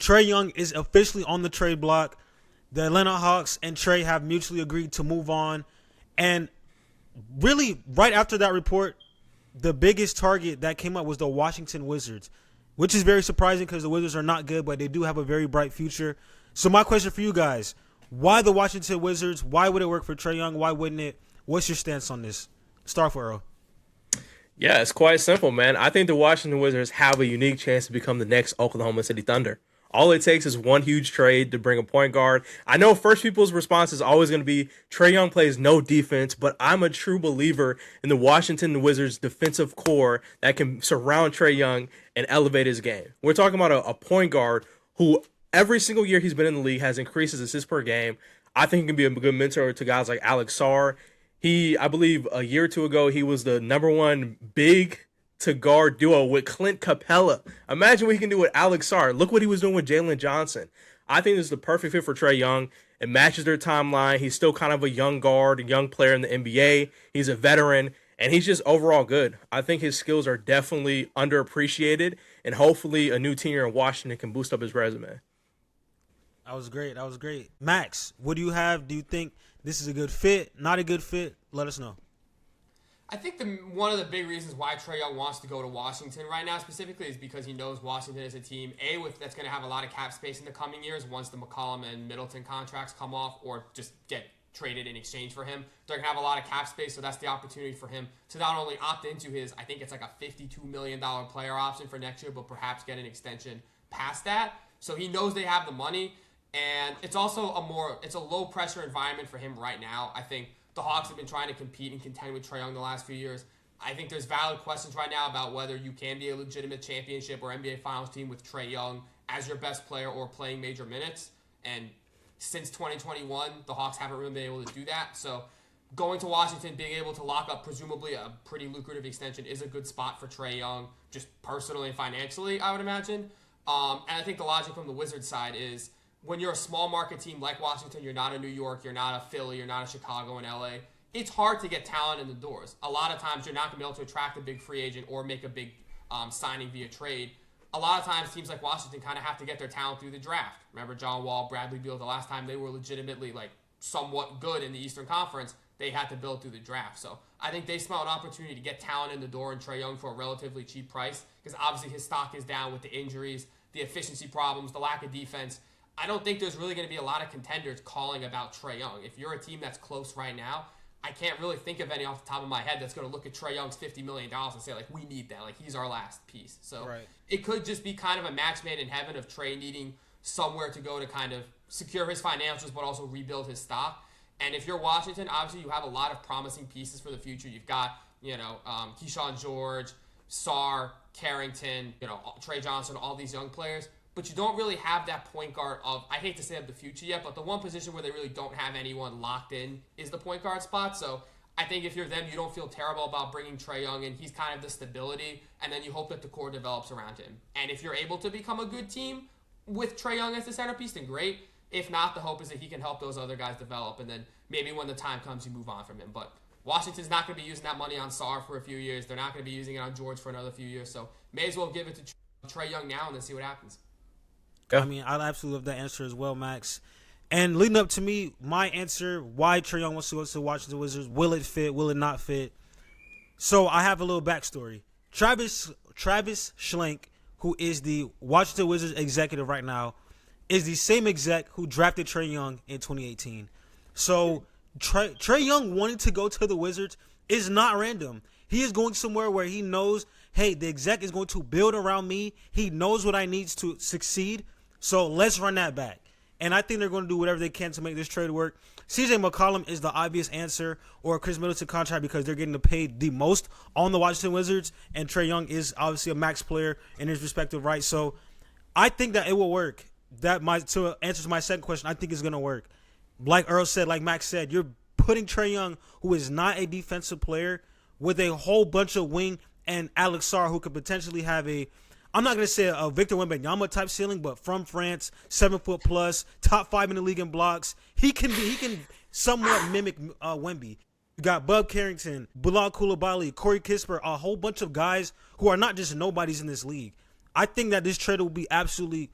Trae Young is officially on the trade block. The Atlanta Hawks and Trae have mutually agreed to move on. And really, right after that report, the biggest target that came up was the Washington Wizards, which is very surprising because the Wizards are not good, but they do have a very bright future. So my question for you guys, why the Washington Wizards? Why would it work for Trae Young? Why wouldn't it? What's your stance on this? Start for Earl. Yeah, it's quite simple, man. I think the Washington Wizards have a unique chance to become the next Oklahoma City Thunder. All it takes is one huge trade to bring a point guard. I know first people's response is always going to be Trae Young plays no defense, but I'm a true believer in the Washington Wizards defensive core that can surround Trae Young and elevate his game. We're talking about a point guard who every single year he's been in the league has increased his assists per game. I think he can be a good mentor to guys like Alex Sarr. I believe a year or two ago, he was the number one big to guard duo with Clint Capella. Imagine what he can do with Alex Sarr. Look what he was doing with Jalen Johnson. I think this is the perfect fit for Trae Young. It matches their timeline. He's still kind of a young guard, a young player in the NBA. He's a veteran, and he's just overall good. I think his skills are definitely underappreciated, and hopefully a new team here in Washington can boost up his resume. That was great. Max, what do you have? Do you think this is a good fit? Not a good fit? Let us know. I think one of the big reasons why Trae Young wants to go to Washington right now specifically is because he knows Washington is a team, that's going to have a lot of cap space in the coming years once the McCollum and Middleton contracts come off or just get traded in exchange for him. They're going to have a lot of cap space, so that's the opportunity for him to not only opt into his, I think it's like a $52 million player option for next year, but perhaps get an extension past that. So he knows they have the money. And it's also it's a low pressure environment for him right now. I think the Hawks have been trying to compete and contend with Trae Young the last few years. I think there's valid questions right now about whether you can be a legitimate championship or NBA Finals team with Trae Young as your best player or playing major minutes. And since 2021, the Hawks haven't really been able to do that. So going to Washington, being able to lock up presumably a pretty lucrative extension is a good spot for Trae Young, just personally and financially, I would imagine. And I think the logic from the Wizards side is, when you're a small market team like Washington, you're not a New York, you're not a Philly, you're not a Chicago and LA, it's hard to get talent in the doors. A lot of times you're not going to be able to attract a big free agent or make a big signing via trade. A lot of times teams like Washington kind of have to get their talent through the draft. Remember John Wall, Bradley Beal, the last time they were legitimately somewhat good in the Eastern Conference, they had to build through the draft. So I think they smell an opportunity to get talent in the door in Trae Young for a relatively cheap price because obviously his stock is down with the injuries, the efficiency problems, the lack of defense. I don't think there's really going to be a lot of contenders calling about Trae Young. If you're a team that's close right now, I can't really think of any off the top of my head that's going to look at Trae Young's $50 million and say, we need that. He's our last piece. So It could just be kind of a match made in heaven of Trae needing somewhere to go to kind of secure his financials but also rebuild his stock. And if you're Washington, obviously you have a lot of promising pieces for the future. You've got, Keyshawn George, Sarr, Carrington, Trey Johnson, all these young players. But you don't really have that point guard of, I hate to say of the future yet, but the one position where they really don't have anyone locked in is the point guard spot. So I think if you're them, you don't feel terrible about bringing Trae Young in. He's kind of the stability, and then you hope that the core develops around him. And if you're able to become a good team with Trae Young as the centerpiece, then great. If not, the hope is that he can help those other guys develop, and then maybe when the time comes, you move on from him. But Washington's not going to be using that money on Sarr for a few years. They're not going to be using it on George for another few years. So may as well give it to Trae Young now and then see what happens. I mean, I absolutely love that answer as well, Max. And leading up to me, my answer, why Trae Young wants to go to the Washington Wizards, will it fit, will it not fit? So I have a little backstory. Travis Schlenk, who is the Washington Wizards executive right now, is the same exec who drafted Trae Young in 2018. So Trae Young wanting to go to the Wizards is not random. He is going somewhere where he knows, hey, the exec is going to build around me. He knows what I need to succeed. So let's run that back. And I think they're going to do whatever they can to make this trade work. CJ McCollum is the obvious answer, or a Chris Middleton contract, because they're getting paid the most on the Washington Wizards. And Trae Young is obviously a max player in his respective right. So I think that it will work. To answer my second question, I think it's going to work. Like Earl said, like Max said, you're putting Trae Young, who is not a defensive player, with a whole bunch of wing and Alex Sarr, who could potentially have I'm not going to say a Victor Wembanyama type ceiling, but from France, 7 foot plus, top 5 in the league in blocks. He can somewhat mimic Wemby. You got Bub Carrington, Bilal Coulibaly, Corey Kispert, a whole bunch of guys who are not just nobodies in this league. I think that this trade will be absolutely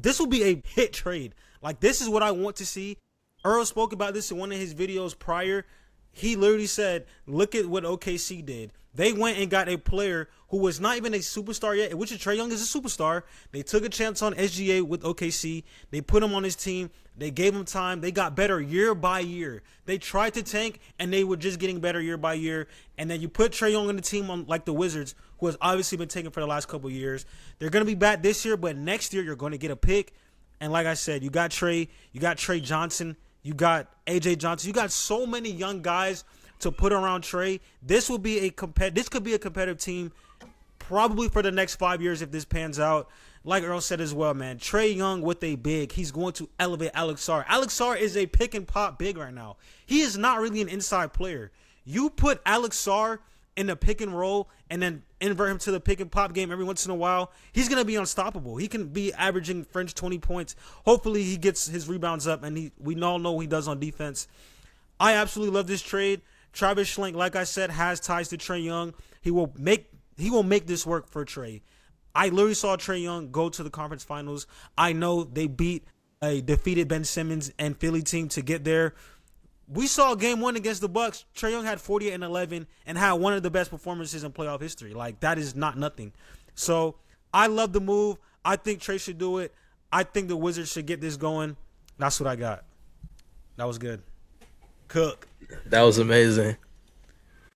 this will be a hit trade. Like, this is what I want to see. Earl spoke about this in one of his videos prior. He literally said, look at what OKC did. They went and got a player who was not even a superstar yet, which is Trae Young is a superstar. They took a chance on SGA with OKC. They put him on his team. They gave him time. They got better year by year. They tried to tank, and they were just getting better year by year. And then you put Trae Young on the team on like the Wizards, who has obviously been taken for the last couple of years. They're going to be bad this year, but next year you're going to get a pick. And like I said, you got Trae Johnson, you got AJ Johnson. You got so many young guys to put around Trae. This could be a competitive team probably for the next 5 years if this pans out. Like Earl said as well, man, Trae Young with a big, he's going to elevate Alex Sarr. Alex Sarr is a pick and pop big right now. He is not really an inside player. You put Alex Sarr in the pick and roll and then invert him to the pick and pop game every once in a while, he's going to be unstoppable. He can be averaging French 20 points. Hopefully he gets his rebounds up, and we all know what he does on defense. I absolutely love this trade. Travis Schlenk, like I said, has ties to Trae Young. He will make this work for Trae. I literally saw Trae Young go to the conference finals. I know they beat a defeated Ben Simmons and Philly team to get there. We saw game 1 against the Bucks. Trae Young had 48 and 11 and had one of the best performances in playoff history. Like, that is not nothing. So I love the move. I think Trae should do it. I think the Wizards should get this going. That's what I got. That was good. Cook. That was amazing.